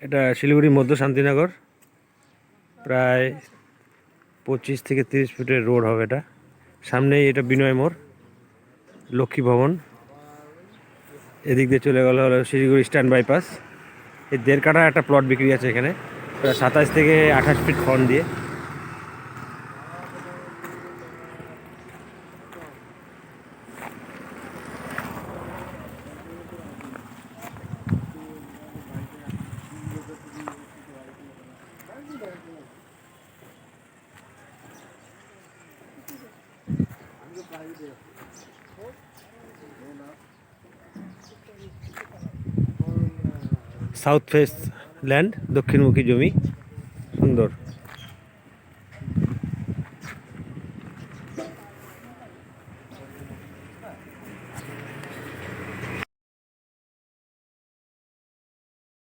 এটা শিলিগুড়ি মধ্য শান্তিনগর, প্রায় 25 থেকে 30 ফুটের রোড হবে এটা। সামনেই এটা বিনয় মোড়, লক্ষ্মী ভবন। এদিক দিয়ে চলে গেল হলো শিলিগুড়ি স্ট্যান্ড বাইপাস। এই 1.5 কাঠা একটা প্লট বিক্রি আছে এখানে, প্রায় 27 থেকে 28 ফিট খন দিয়ে। সাউথ ফেস ল্যান্ড, দক্ষিণমুখী জমি, সুন্দর।